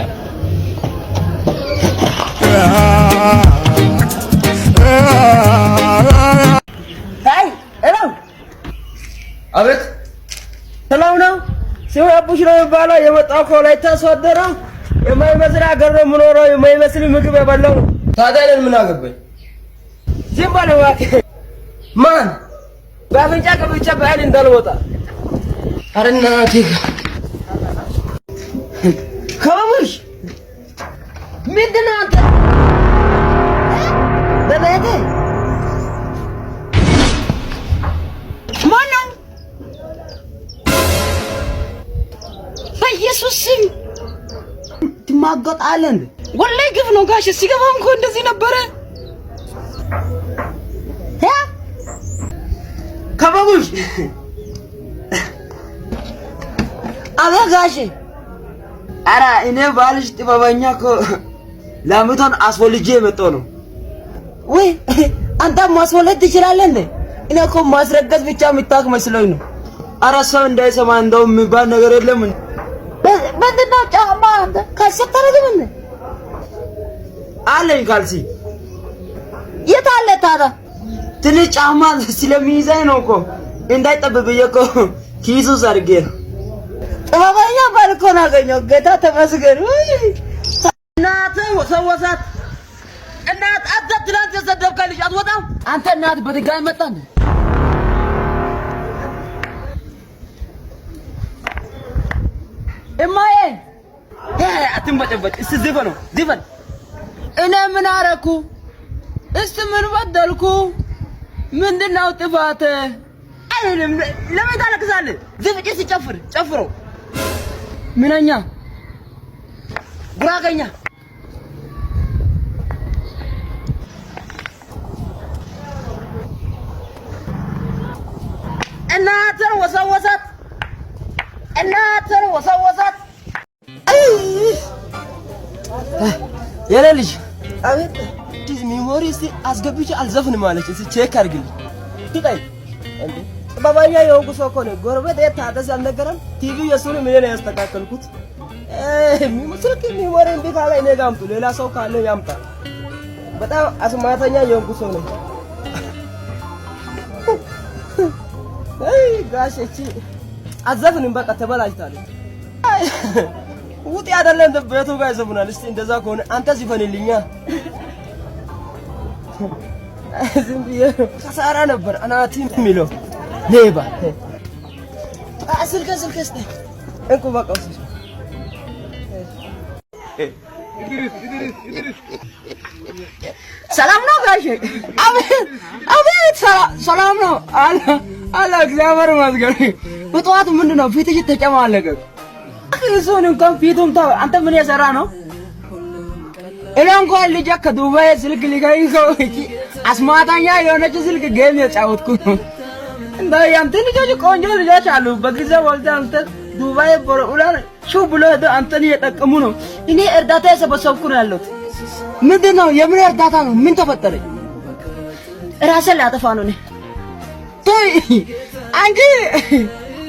አቤት ሰላም ነው። ሲው አቡሽ ነው የሚባለው። የመጣው ከወላይታ ሶዶ ነው። የማይመስል ሀገር ነው የምኖረው። የማይመስል ምግብ የበላው። ታዲያ እኔን ምን አገባኝ? ዝም በል እባክህ። ማን በአፍንጫ ከብቻ በዓል እንዳልወጣ። ኧረ እናትህ ከበቡሽ ምንድን ነው አንተ በቤቴ ማነው? በኢየሱስ ስም ትማገጣለህ። ወላሂ ግፍ ነው ጋሽ። ሲገባም እኮ እንደዚህ ነበረ። ከበቡሽ አቤ ጋሽ። ኧረ እኔ ባልሽ ጥበበኛ እኮ ላምቶን አስወልጄ የመጣሁ ነው። ወይ አንተ ማስወለድ ትችላለህ እንዴ? እኔ እኮ ማስረገዝ ብቻ የምታውቅ መስሎኝ ነው። ኧረ ሰው እንዳይሰማ እንደው የሚባል ነገር የለም። ምንድን ነው ጫማ አንተ ካልሲ አታደርግም እንዴ? አለኝ ካልሲ። የት አለ ታዲያ? ትንሽ ጫማ ስለሚይዘኝ ነው እኮ እንዳይጠብ ብዬ እኮ ኪሱ አድርጌ ነው። ጥበበኛ ባል እኮ ነው ያገኘው። ጌታ ተመስገን። እናትህ ወሰወሳት። እናት አንተ ትናንት የሰደብከኝ ልጅ አትወጣም አንተ። እናት በድጋሚ መጣ እንዴ? እማዬ አትንበጨበጭ። እስቲ ዝፈነው ዝፈን። እኔ ምን አደረኩ? እስቲ ምን በደልኩ? ምንድነው ጥፋት? አይልም። ለምን ታለቅሳለህ? ዝፍጭ ሲጨፍር ጨፍሮ ምንኛ ጉራገኛ እናትን ወሰወሳት። እናትን ወሰወሳት። የኔ ልጅ አቤት ዲስ ሚሞሪ እስቲ አስገብቼ አልዘፍንም ማለች እስቲ ቼክ አድርግልኝ ትጠይ እንዴ ባባኛ የሆንኩ ሰው እኮ ነው ጎረቤት ታደሰ አልነገረም ቲቪው የሱን ምን ነው ያስተካከልኩት ስልክ ሚሞሪ እንዴ ካለ እኔ ጋር አምጡ ሌላ ሰው ካለ ያምጣ በጣም አስማተኛ የሆንኩ ሰው ነው አይ ጋሽ እቺ አዘፍንም በቃ ተበላሽታለች ውጥ አይደለም ቤቱ ጋር ይዘፍናል እስቲ እንደዛ ከሆነ አንተ ዝፈንልኛ ዝም ብዬ ከሳራ ነበር አናቲ የሚለው ሌባ ስልክ እስቲ እንኩ በቃ ሰላም ነው ጋሼ አቤት ሰላም ነው አላ እግዚአብሔር ይመስገን በጠዋት ምንድነው ፊትሽ ተጨማለቀ እሱን እንኳን ፊቱን ተው አንተ ምን የሰራ ነው እኔ እንኳን ልጅ ከዱባይ ስልክ ሊገኝ ሰው አስማታኛ የሆነች ስልክ ጌም የጫወትኩ ነው እንደ ያንተ ልጆች ቆንጆ ልጆች አሉ በጊዜ ወልደ አንተ ዱባይ ቦርኡላን ሹ ብሎ አንተን እየጠቀሙ ነው እኔ እርዳታ የሰበሰብኩ ነው ያለሁት ምንድነው የምን እርዳታ ነው ምን ተፈጠረ ራስን ላጠፋ ነው ነኝ ተይ አንቺ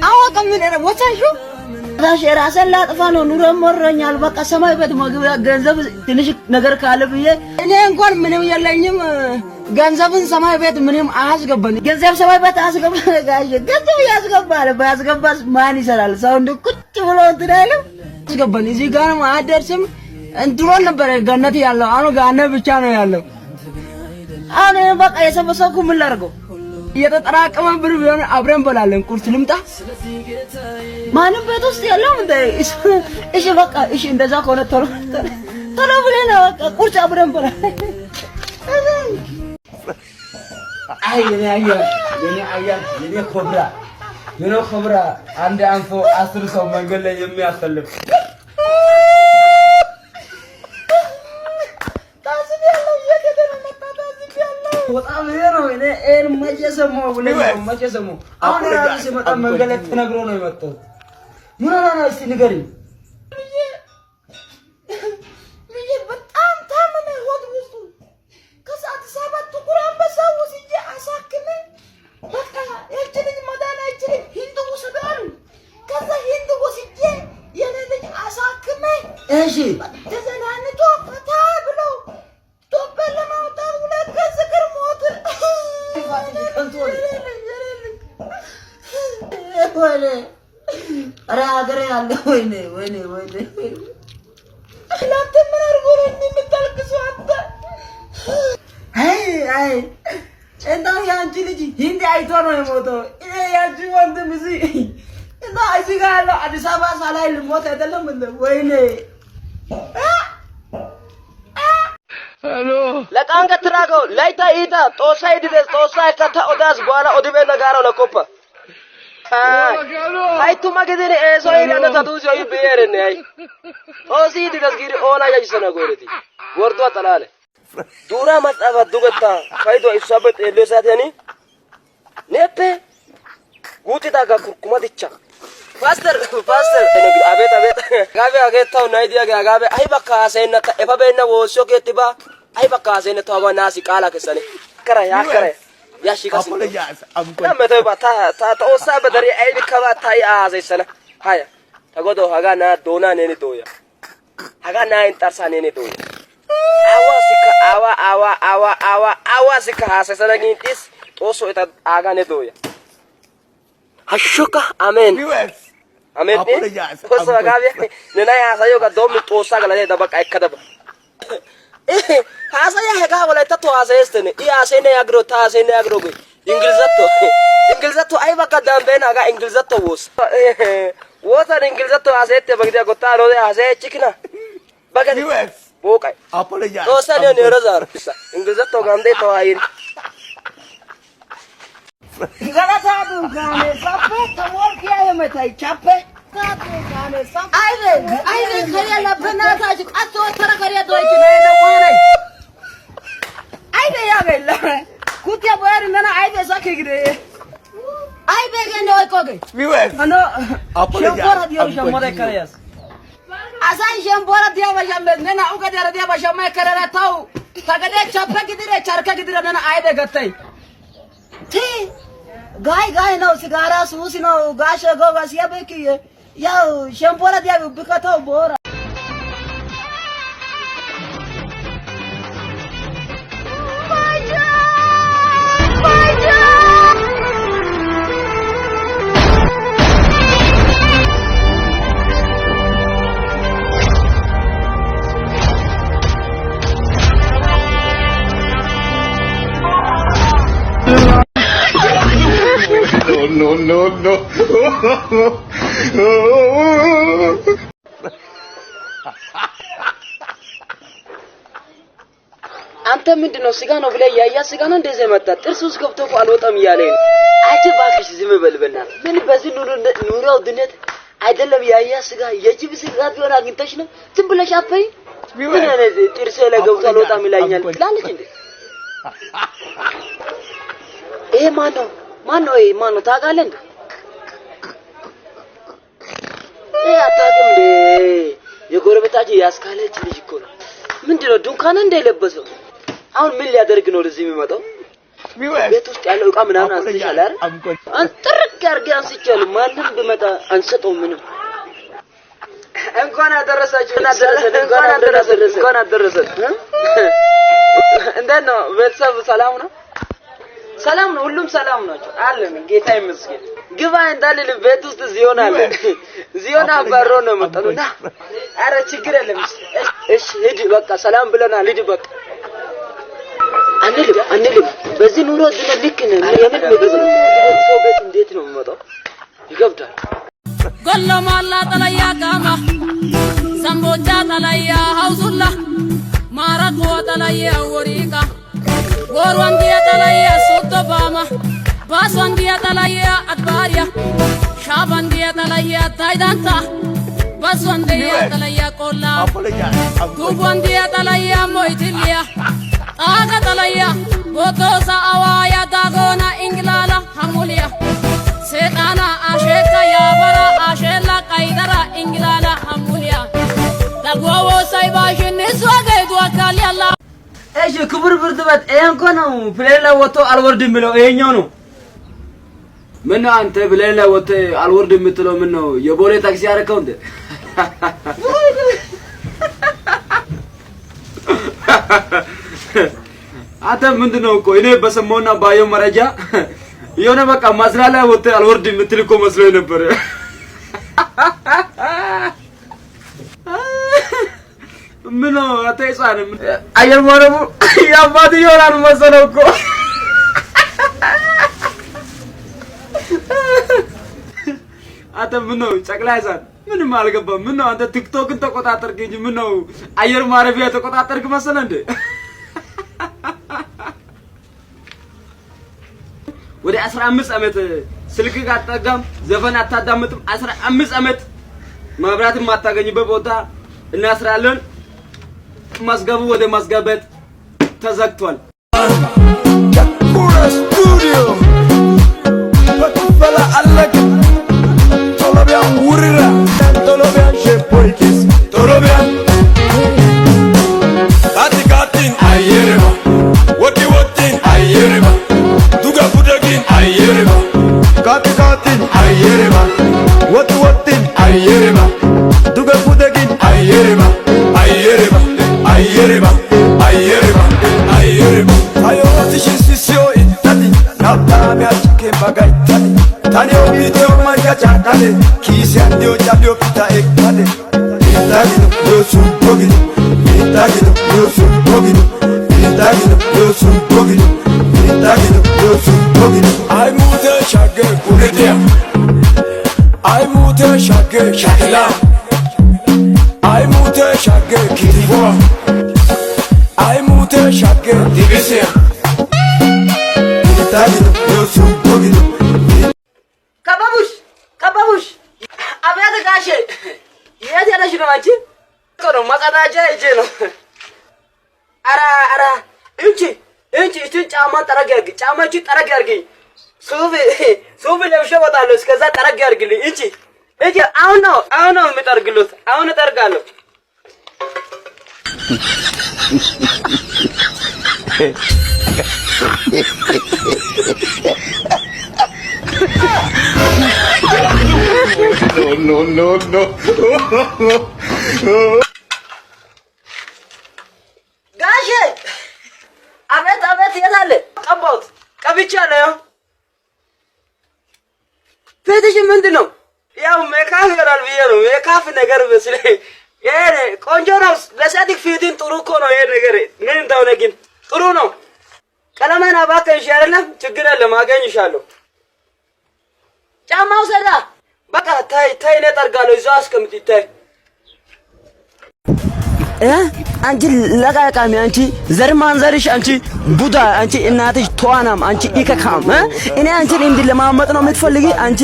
አወቀ ምን ወጣሽ ታሽ ራስን ላጠፋ ነው ኑሮ መረኛል በቃ ሰማይ ቤት መግቢያ ገንዘብ ትንሽ ነገር ካለ ብዬ እኔ እንኳን ምንም የለኝም ገንዘብን ሰማይ ቤት ምንም አያስገባኝ ገንዘብ ሰማይ ቤት አያስገባ ጋሽ ገንዘብ ያስገባል ባያስገባስ ማን ይሰራል ሰው እንደ ቁጭ ብሎ ትዳይለም ያስገባኝ እዚህ ጋር ማደርስም እንድሮን ነበር ገነት ያለው አሁን ጋነ ብቻ ነው ያለው አሁን በቃ የሰበሰብኩ ምን ላድርገው እየተጠራቀመ ብር ቢሆን አብረን በላለን ቁርስ ልምጣ ማንም ቤት ውስጥ የለውም እንደ እሺ በቃ እሺ እንደዛ ከሆነ ቶሎ ብለን በቃ ቁርስ አብረን በላለን አይ የኔ ኮብራ አንድ አንፎ 10 ሰው መንገድ ላይ የሚያሰልፍ በጣም ነው እኔ መጨሰመው አሁን ራሱ ሲመጣ መንገድ ላይ ተነግሮ ነው የመጣው ምን ሆነ እስቲ ንገሪኝ እሺ ተዘናንቶ ፈታ ብሎ ቶበል ለማውጣት ሁለት ከዝግር ሞት ወይኔ ኧረ ሀገሬ ያለ ወይኔ እናንተ ምን አድርጎ ነው የምታልቅሰው አንተ አይ እንደው ያንቺ ልጅ ሂንዲ አይቶ ነው የሞተው እኔ ያንቺ ወንድም እና እዚህ ጋር ያለው አዲስ አበባ ሳላይ ልሞት አይደለም እንደ ወይኔ Hello. ለቃን ከትራገው ላይታ ኢታ ጦሳይ ድረስ ጦሳይ ከታ ኦዳስ በኋላ ኦዲቤ ነጋራው ለኮፓ አይቱ ማገደኔ ኤሶይ ለነ ታዱስ ወይ ብየረኔ አይ ጦሲ ድረስ ጊሪ ኦና ያጅሰነ ጎረቲ ወርዶ አጠላለ ዱራ ማጣባ ዱገታ ፋይዶ ኢሳበት ለሳት ያኒ ነፔ ጉቲታ ጋር ኩርኩማትቻ ፋስተር አቤት ጋቤ አገታው ናይዲያ ጋቤ አይ በቃ ሰይነታ ኤፋበና ወሶ ከቲባ አይ በቃ ሰይነታ ዋናሲ ቃላ ከሰኔ ከራ ያሺ ካሲ አመተባ ታ ኦሳ በደሪ አይ ቢከባታ ያዘይሰነ ሃያ ተጎዶ ሃጋና ዶና ነኒ ዶያ ሃጋና ኢንተርሳ ነኒ ዶያ አዋ ሲካ ሀሰሰነ ጊንቲስ ጦሶ እታ አጋነ ዶያ Hashuka amen. Amen. Kosa gabe nena ya sayo ga dom tosa ga le da baka ikadaba. Hasa ya ga wala tato hasa estene. Iya sene agro ta sene agro go. Ingilizatto ay baka dambe na ga ingilizatto wos. Wota ingilizatto hasa ette bagdia go ta no de hasa chikina. Bagadi. Bokai. Apologize. Tosa ne rozar. Ingilizatto gande to ayir. Galata dukane sape tawor kiya hai metai chape dukane sape aile khariya labna ta ji atto thara khariya do ji ne da wore aile ya gella kutiya boyar nana aile sakhe gire aile ge no ko ge viewers ano apologize shamore kariyas Asan shembora dia basham nena uga dia basham mai karara tau tagade chappa gidire charka gidire nena aide gattai ti gai no sigara susi no gasha go gasia beki ya shembora dia bikatau bora No. አንተ ምንድነው ስጋ ነው ብለህ ያያ ስጋ ነው እንደዚህ መጣ ጥርሱስ ገብቶ እኮ አልወጣም እያለኝ አጅባክሽ ዝም በልበና ምን በዚህ ኑሮው ድነት አይደለም ያያ ስጋ የጅብ ስጋ ቢሆን አግኝተሽ ነው ዝም ብለሽ አፈይ ምን አይነት ጥርሴ ላይ ገብቶ አልወጣም ይላኛል ትላለች እንዴ ይሄ ማነው ታውቃለህ እንዴ አታውቅም እንዴ የጎረቤታችን ያስካለች ልጅ እኮ ነው ምንድነው ዱካን እንደለበሰው አሁን ምን ሊያደርግ ነው ለዚህ የሚመጣው ቤት ውስጥ ያለው ዕቃ ምናምን አንስቻለሁ አይደል አንጥርቅ አድርጌ አንስቻለሁ ማንም ቢመጣ አንሰጠው ምንም እንኳን አደረሳችሁ እንኳን አደረሰን እንዴት ነው ቤተሰብ ሰላም ነው ሁሉም ሰላም ናቸው አለን ጌታ ይመስገን ግባ እንዳልል ቤት ውስጥ ዚዮን አለ ዚዮን አባሮ ነው መጣውና አረ ችግር የለም እሺ ሂድ በቃ ሰላም ብለናል ሂድ በቃ አንልም በዚህ ኑሮ ድነ ልክ ነው የምን ምግብ ነው ሰው ቤት እንዴት ነው የሚመጣው ይገብዳል ጎለማላ ተለያ ጋማ ሰምቦጃ ተለያ ሀውሱላ ማራቆ ተለያ ወሪቃ ወርዋንዲያ ተለያ ሶቶባማ ባስዋንዲያ ተለያ አድባሪያ ሻባንዲያ ተለያ ታይዳንታ ባስዋንዲያ ተለያ ቆላ ቱቧንዲያ ተለያ ሞይትሊያ Aga talaya, botosa awaya dagona inglala hamulia. Setana asheka yabara ashela kaidara inglala hamulia. Dagwawo saibashin niswage duakali Allah. እሺ ክብር ብርድበት ይሄን ኮ ነው ፕሌን ላይ ወጥቶ አልወርድም ብለው ይሄኛው ነው ምን አንተ ፕሌን ላይ ወጥቶ አልወርድም የምትለው ምን ነው የቦሌ ታክሲ ያረከው እንዴ አተ ምንድነው እኮ እኔ በሰሞና ባየው መረጃ የሆነ በቃ ማዝራላ ወጥቶ አልወርድም የምትል እኮ መስሎኝ ነበር ምን አታይጻን አየር ወረቡ ያባቱ ይሆናል መሰለው እኮ አተ ምን ነው ጨቅላይዛን ምንም አልገባም ምን ነው አንተ ቲክቶክን ተቆጣጣርክ እንጂ ምን ነው አየር ማረፊያ ተቆጣጣርክ መሰለ እንዴ ወደ 15 አመት ስልክ ጋጣጋም ዘፈን አታዳምጥም 15 አመት ማብራትም ማታገኝበት ቦታ እናስራለን ማስገቡ ወደ ማስገበት ተዘግቷል ስቱዲዮ በተፈላ አለቅ ቶሎቢያን ውርራ ቶሎቢያን ሸፖይኪስ ቶሎቢያን አትካቲን አየርባ ወዲወቲን አየርባ ዱጋ ቡደጊን አየርባ ካቲካቲን አየርባ ወዲወቲን አየርባ ዱጋ ቡደጊን አየርባ ayereba ayoti shisio itati napami achike bagaitati tanio video margacha kale kisi andio chabio pita ekade itagino yosu bogino itagino yosu bogino itagino yosu bogino itagino yosu bogino ay mute shage kuretia ay mute shage shakila ay mute shage kitiwa ay mute shage divisia itagino yosu bogino kababush አቤት ጋሼ የት ያለሽ ነው አንቺ ቆሮ ማቀዳጃ እጄ ነው አራ እንቺ ጫማ ጠረግ ያርግ ጫማቺ ጠረግ ያርግኝ ሱፍ ለብሼ ወጣለሁ እስከዛ ጠረግ ያርግልኝ እንቺ አሁን ነው የምጠርገው አገልግሎት አሁን እጠርጋለሁ። No. ጋሼ አቤት የት አለ? ቀባሁት፣ ቀብቻለሁ። ፊትሽ ምንድን ነው? ያው ሜካፕ ይሆናል ብዬ ነው። ሜካፕ ነገር መስለኝ። ይሄ ቆንጆ ነው። ለሴት ፊትን ጥሩ እኮ ነው ይሄ ነገር። ምን እንደሆነ ግን ጥሩ ነው። ቀለማን አባከንሽ አይደለም? ችግር የለም አገኝሻለሁ። ጫማው ሰዳ በቃ ታይ እኔ እጠርጋለሁ። እዛው አስቀምጪ ታይ። አንቺ ለቃቃሚ፣ አንቺ ዘር ማንዘርሽ፣ አንቺ ቡዳ፣ አንቺ እናትሽ ተዋናም፣ አንቺ ኢከካም እኔ አንቺን እንድለማመጥ ነው የምትፈልጊ? አንቺ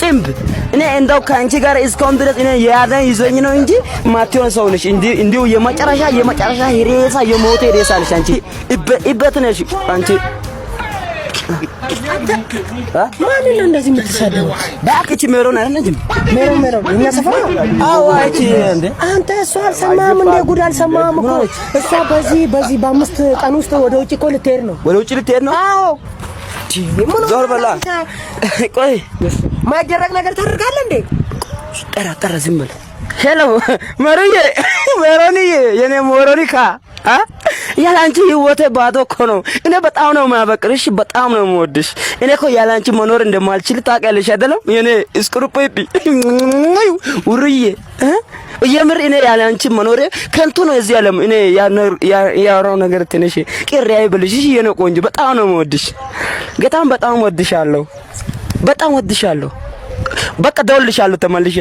ጥምብ እኔ እንደው ከአንቺ ጋር እስካሁን ድረስ እኔ ያዳን ይዞኝ ነው እንጂ ማትሆን ሰው ነሽ። እንዲሁ የመጨረሻ ሬሳ የሞተ ሬሳ ነሽ አንቺ። ኢበት ነሽ አንቺ። ማን ነው እንደዚህ የምትሳደበው? ባክቺ ሜሮን አይደለም ሜሮን እኛ ሰፈር ነው። አዎ አይቺ እንዴ አንተ እሷ አልሰማህም እንደ ጉድ አልሰማህም እኮ እሷ በዚህ በአምስት ቀን ውስጥ ወደ ውጭ እኮ ልትሄድ ነው። ወደ ውጭ ልትሄድ ነው? አዎ ዞር በላ። ቆይ ማይደረግ ነገር ታደርጋለህ እንዴ? ጠራ ዝም በል። ሄሎ ሜሮንዬ የኔ ሞሮኒካ ያላንቺ ህይወቴ ባዶ እኮ ነው። እኔ በጣም ነው የማፈቅርሽ፣ በጣም ነው የምወድሽ። እኔ እኮ ያላንቺ መኖር እንደማልችል ታውቂያለሽ አይደለም? የኔ እስክሩጴፒ ውርዬ የምር እኔ ያላንቺ መኖር ከንቱ ነው እዚህ ዓለም። እኔ ያወራው ነገር ትንሽ ቅር አይበልሽ የኔ ቆንጆ። በጣም ነው የምወድሽ፣ በጣም ወድሻለሁ፣ በጣም ወድሻለሁ። በቃ ደውልልሻለሁ ተመልሼ